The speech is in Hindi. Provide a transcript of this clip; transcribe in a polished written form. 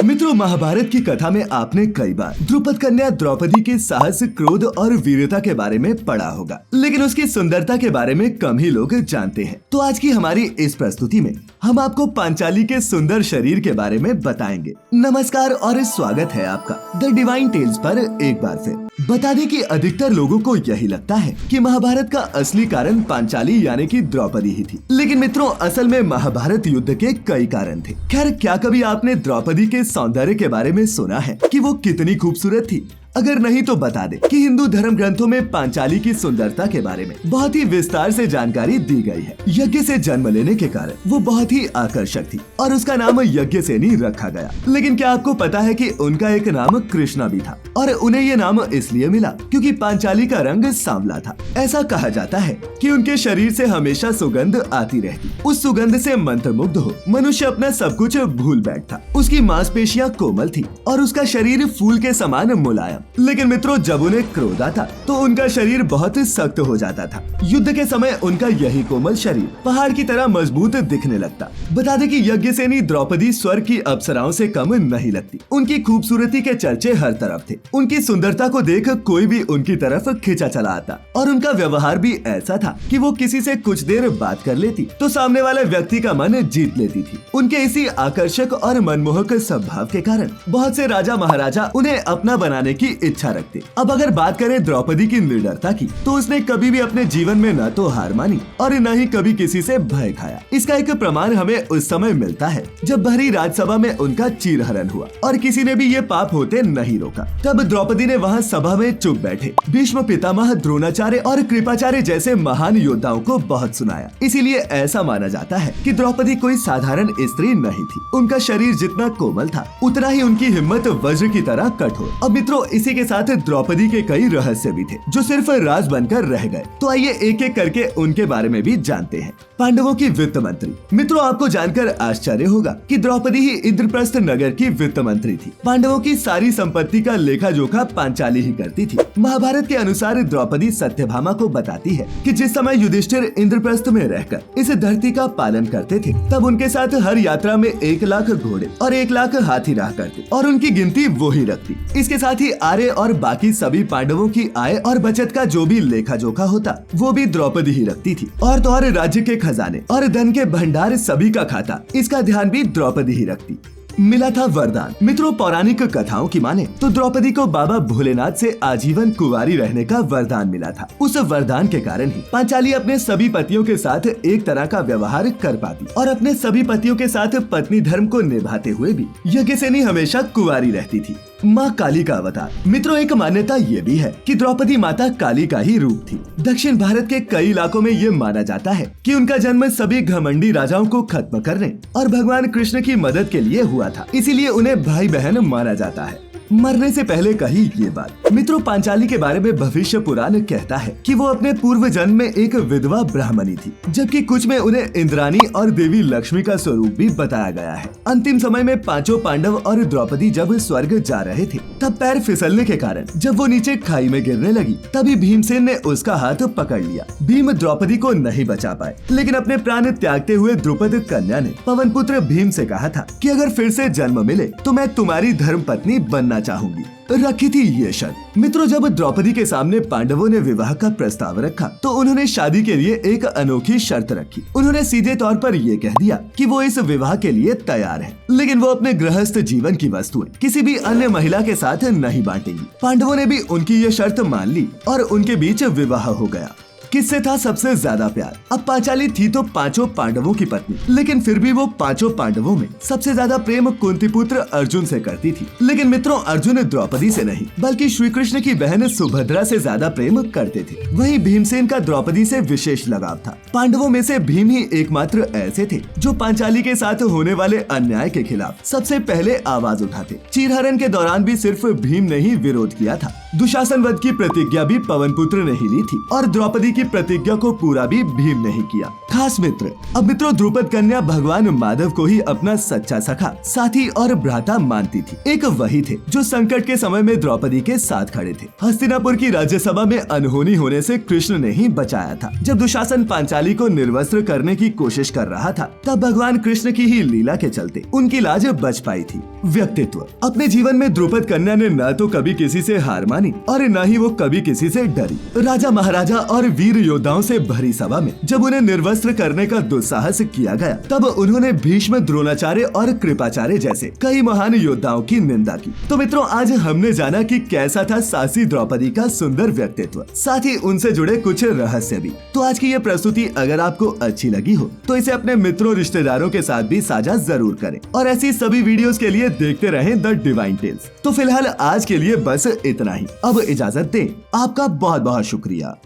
मित्रों, महाभारत की कथा में आपने कई बार द्रुपद कन्या द्रौपदी के साहस, क्रोध और वीरता के बारे में पढ़ा होगा, लेकिन उसकी सुंदरता के बारे में कम ही लोग जानते हैं। तो आज की हमारी इस प्रस्तुति में हम आपको पांचाली के सुंदर शरीर के बारे में बताएंगे। नमस्कार और स्वागत है आपका द डिवाइन टेल्स पर एक बार फिर। बता दें कि अधिकतर लोगों को यही लगता है कि महाभारत का असली कारण पांचाली यानी कि द्रौपदी ही थी, लेकिन मित्रों असल में महाभारत युद्ध के कई कारण थे। खैर, क्या कभी आपने द्रौपदी के सौंदर्य के बारे में सुना है कि वो कितनी खूबसूरत थी? अगर नहीं तो बता दे कि हिंदू धर्म ग्रंथों में पांचाली की सुंदरता के बारे में बहुत ही विस्तार से जानकारी दी गई है। यज्ञ से जन्म लेने के कारण वो बहुत ही आकर्षक थी और उसका नाम यज्ञसेनी रखा गया। लेकिन क्या आपको पता है कि उनका एक नाम कृष्णा भी था और उन्हें ये नाम इसलिए मिला क्योंकि पांचाली का रंग सांवला था। ऐसा कहा जाता है कि उनके शरीर से हमेशा सुगंध आती रहती। उस सुगंध से मंत्रमुग्ध हो मनुष्य अपना सब कुछ भूल बैठता। उसकी मांसपेशियां कोमल थी और उसका शरीर फूल के समान मुलायम। लेकिन मित्रों, जब उन्हें क्रोध आता तो उनका शरीर बहुत सख्त हो जाता था। युद्ध के समय उनका यही कोमल शरीर पहाड़ की तरह मजबूत दिखने लगता। बता दें कि यज्ञसेनी द्रौपदी स्वर्ग की अप्सराओं से कम नहीं लगती। उनकी खूबसूरती के चर्चे हर तरफ थे। उनकी सुंदरता को देख कोई भी उनकी तरफ खिंचा चला आता और उनका व्यवहार भी ऐसा था कि वो किसी से कुछ देर बात कर लेती तो सामने वाले व्यक्ति का मन जीत लेती थी। उनके इसी आकर्षक और मनमोहक स्वभाव के कारण बहुत से राजा महाराजा उन्हें अपना बनाने की इच्छा रखते। अब अगर बात करें द्रौपदी की निडरता की, तो उसने कभी भी अपने जीवन में न तो हार मानी और न ही कभी किसी से भय खाया। इसका एक प्रमाण हमें उस समय मिलता है जब भरी राजसभा में उनका चीरहरण हुआ और किसी ने भी ये पाप होते नहीं रोका। तब द्रौपदी ने वहाँ सभा में चुप बैठे भीष्म पितामह, द्रोणाचार्य और कृपाचार्य जैसे महान योद्धाओं को बहुत सुनाया। इसीलिए ऐसा माना जाता है कि द्रौपदी कोई साधारण स्त्री नहीं थी। उनका शरीर जितना कोमल था उतना ही उनकी हिम्मत वज्र की तरह कठोर। अब मित्रों, इसी के साथ द्रौपदी के कई रहस्य भी थे जो सिर्फ राज बनकर रह गए। तो आइए एक एक करके उनके बारे में भी जानते हैं। पांडवों की वित्त मंत्री। मित्रों, आपको जानकर आश्चर्य होगा कि द्रौपदी ही इंद्रप्रस्थ नगर की वित्त मंत्री थी। पांडवों की सारी संपत्ति का लेखा जोखा पांचाली ही करती थी। महाभारत के अनुसार द्रौपदी सत्यभामा को बताती है कि जिस समय युधिष्ठिर इंद्रप्रस्थ में रहकर इस धरती का पालन करते थे, तब उनके साथ हर यात्रा में 1,00,000 घोड़े और 1,00,000 हाथी रहा करते और उनकी गिनती वो ही रखती। इसके साथ ही आर्य और बाकी सभी पांडवों की आय और बचत का जो भी लेखा जोखा होता वो भी द्रौपदी ही रखती थी। और तो और राज्य के खजाने और धन के भंडार सभी का खाता, इसका ध्यान भी द्रौपदी ही रखती। मिला था वरदान। मित्रों, पौराणिक कथाओं की माने तो द्रौपदी को बाबा भोलेनाथ से आजीवन कुंवारी रहने का वरदान मिला था। उस वरदान के कारण ही पांचाली अपने सभी पतियों के साथ एक तरह का व्यवहार कर पाती और अपने सभी पतियों के साथ पत्नी धर्म को निभाते हुए भी यज्ञसेनी हमेशा कुंवारी रहती थी। माँ काली का अवतार। मित्रों, एक मान्यता ये भी है कि द्रौपदी माता काली का ही रूप थी। दक्षिण भारत के कई इलाकों में ये माना जाता है कि उनका जन्म सभी घमंडी राजाओं को खत्म करने और भगवान कृष्ण की मदद के लिए हुआ था। इसीलिए उन्हें भाई बहन माना जाता है। मरने से पहले कही ये बात। मित्रों, पांचाली के बारे में भविष्य पुराण कहता है कि वो अपने पूर्व जन्म में एक विधवा ब्राह्मणी थी, जबकि कुछ में उन्हें इंद्राणी और देवी लक्ष्मी का स्वरूप भी बताया गया है। अंतिम समय में पांचों पांडव और द्रौपदी जब स्वर्ग जा रहे थे, तब पैर फिसलने के कारण जब वो नीचे खाई में गिरने लगी, तभी भीमसेन ने उसका हाथ पकड़ लिया। भीम द्रौपदी को नहीं बचा पाए, लेकिन अपने प्राण त्यागते हुए द्रुपद कन्या ने पवन पुत्र भीम से कहा था कि अगर फिर से जन्म मिले तो मैं तुम्हारी धर्म पत्नी बनना चाहूंगी। रखी थी ये शर्त। मित्रों, जब द्रौपदी के सामने पांडवों ने विवाह का प्रस्ताव रखा तो उन्होंने शादी के लिए एक अनोखी शर्त रखी। उन्होंने सीधे तौर पर ये कह दिया कि वो इस विवाह के लिए तैयार है, लेकिन वो अपने गृहस्थ जीवन की वस्तुएं किसी भी अन्य महिला के साथ नहीं बांटेंगी। पांडवों ने भी उनकी ये शर्त मान ली और उनके बीच विवाह हो गया। किससे था सबसे ज्यादा प्यार? अब पांचाली थी तो पांचों पांडवों की पत्नी, लेकिन फिर भी वो पांचों पांडवों में सबसे ज्यादा प्रेम कुंती पुत्र अर्जुन से करती थी। लेकिन मित्रों, अर्जुन द्रौपदी से नहीं बल्कि श्री कृष्ण की बहन सुभद्रा से ज्यादा प्रेम करते थे। वहीं भीमसेन का द्रौपदी से विशेष लगाव था। पांडवों में से भीम ही एकमात्र ऐसे थे जो पांचाली के साथ होने वाले अन्याय के खिलाफ सबसे पहले आवाज उठाते। चीरहरण के दौरान भी सिर्फ भीम ने ही विरोध किया था। दुशासन वध की प्रतिज्ञा भी पवन पुत्र ने ही ली थी और द्रौपदी की प्रतिज्ञा को पूरा भी भीम ने ही किया। खास मित्र। अब मित्रों, द्रुपद कन्या भगवान माधव को ही अपना सच्चा सखा, साथी और भ्राता मानती थी। एक वही थे जो संकट के समय में द्रौपदी के साथ खड़े थे। हस्तिनापुर की राज्यसभा में अनहोनी होने से कृष्ण ने ही बचाया था। जब दुशासन पांचाली को निर्वस्त्र करने की कोशिश कर रहा था, तब भगवान कृष्ण की ही लीला के चलते उनकी लाज बच पाई थी। व्यक्तित्व। अपने जीवन में द्रुपद कन्या ने न तो कभी किसी से हार मानी और न ही वो कभी किसी से डरी। राजा महाराजा और वीर योद्धाओं से भरी सभा में जब उन्हें निर्वस्त्र करने का दुस्साहस किया गया, तब उन्होंने भीष्म, द्रोणाचार्य और कृपाचार्य जैसे कई महान योद्धाओं की निंदा की। तो मित्रों, आज हमने जाना कि कैसा था साहसी द्रौपदी का सुंदर व्यक्तित्व, साथ ही उनसे जुड़े कुछ रहस्य भी। तो आज की ये प्रस्तुति अगर आपको अच्छी लगी हो तो इसे अपने मित्रों, रिश्तेदारों के साथ भी साझा जरूर करें और ऐसी सभी वीडियोस के लिए देखते रहें द डिवाइन टेल्स। तो फिलहाल आज के लिए बस इतना ही। अब इजाजत दें। आपका बहुत बहुत शुक्रिया।